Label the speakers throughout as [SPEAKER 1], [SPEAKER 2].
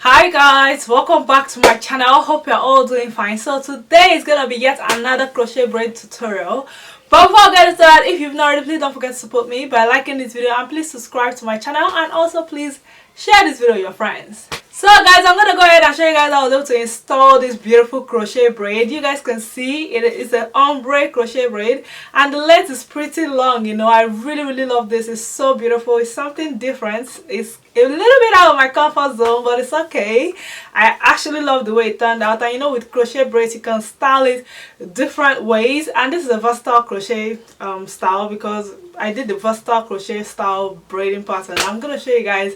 [SPEAKER 1] Hi guys, welcome back to my channel. Hope you're all doing fine. So today is gonna be yet another crochet braid tutorial. But before I get started, if you've not already, please don't forget to support me by liking this video and please subscribe to my channel, and also please share this video with your friends. So guys, I'm gonna go ahead and show you guys how I was able to install this beautiful crochet braid. You guys can see it is an ombre crochet braid and the length is pretty long. You know, I really love this. It's so beautiful. It's something different. It's a little bit out of my comfort zone, but it's okay. I actually love the way it turned out. And you know, with crochet braids you can style it different ways, and this is a versatile crochet style because I did the versatile crochet style braiding pattern. I'm gonna show you guys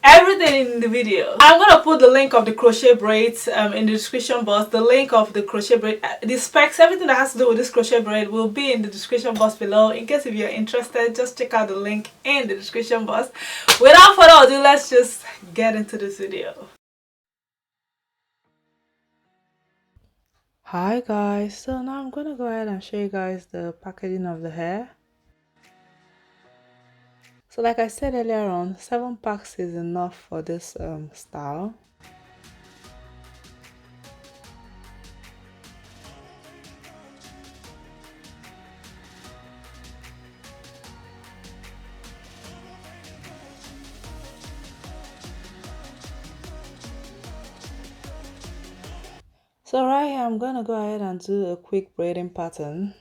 [SPEAKER 1] everything in the video. I'm gonna put the link of the crochet braids in the description box. The link of the crochet braid, the specs, everything that has to do with this crochet braid will be in the description box below. In case if you're interested, just check out the link in the description box. Without further ado, let's just get into this video. Hi guys, so now I'm gonna go ahead and show you guys the packaging of the hair. So like I said earlier on, 7 packs is enough for this style. So right here I'm gonna go ahead and do a quick braiding pattern.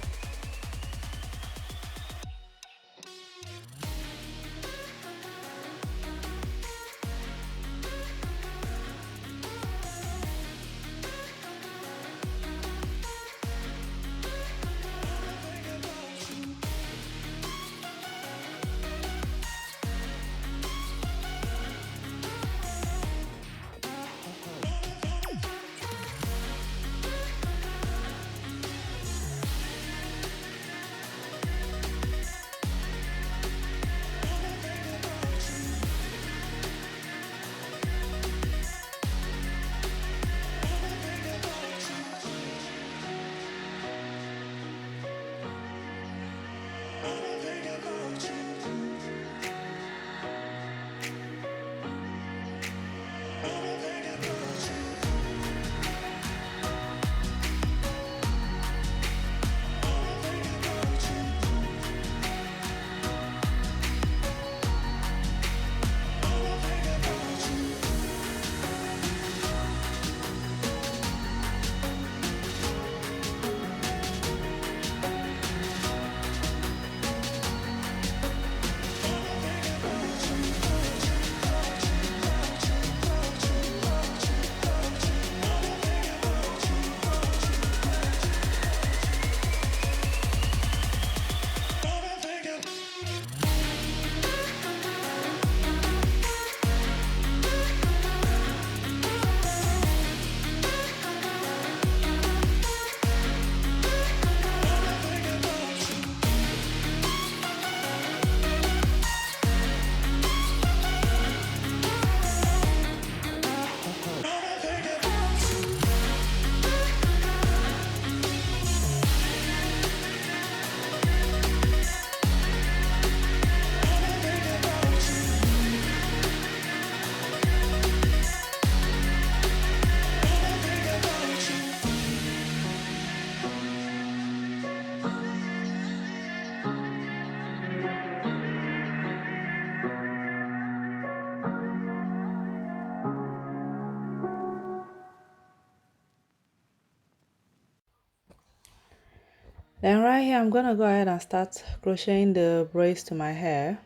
[SPEAKER 1] Then right here I'm gonna go ahead and start crocheting the braids to my hair.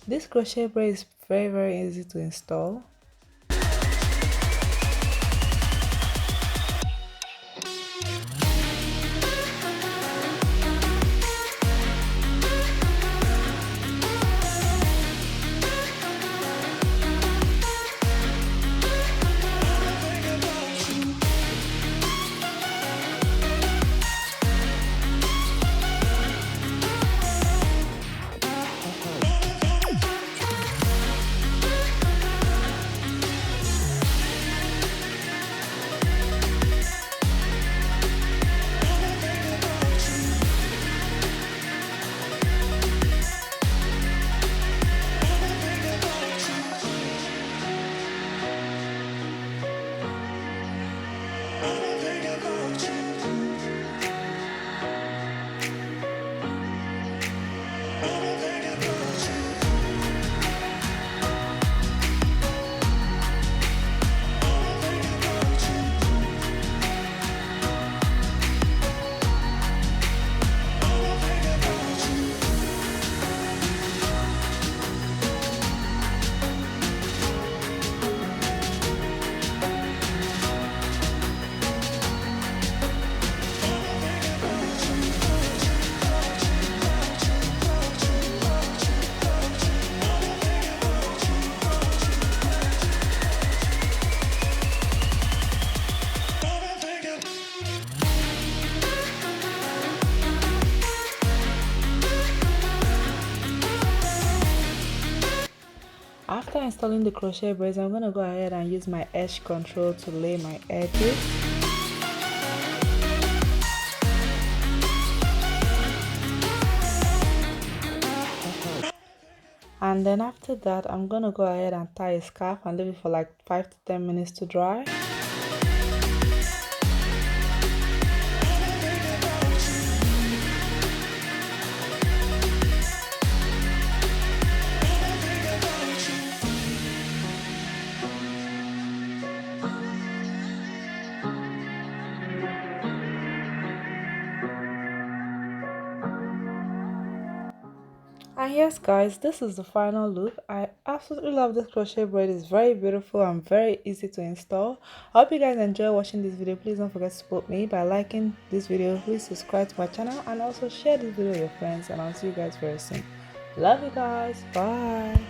[SPEAKER 1] This crochet braid is very easy to install. installing the crochet braids, I'm going to go ahead and use my edge control to lay my edges. And then after that, I'm going to go ahead and tie a scarf and leave it for like 5 to 10 minutes to dry. And yes guys, this is the final look. I absolutely love this crochet braid. It's very beautiful and very easy to install. I hope you guys enjoy watching this video. Please don't forget to support me by liking this video. Please subscribe to my channel and also share this video with your friends, and I'll see you guys very soon. Love you guys. Bye.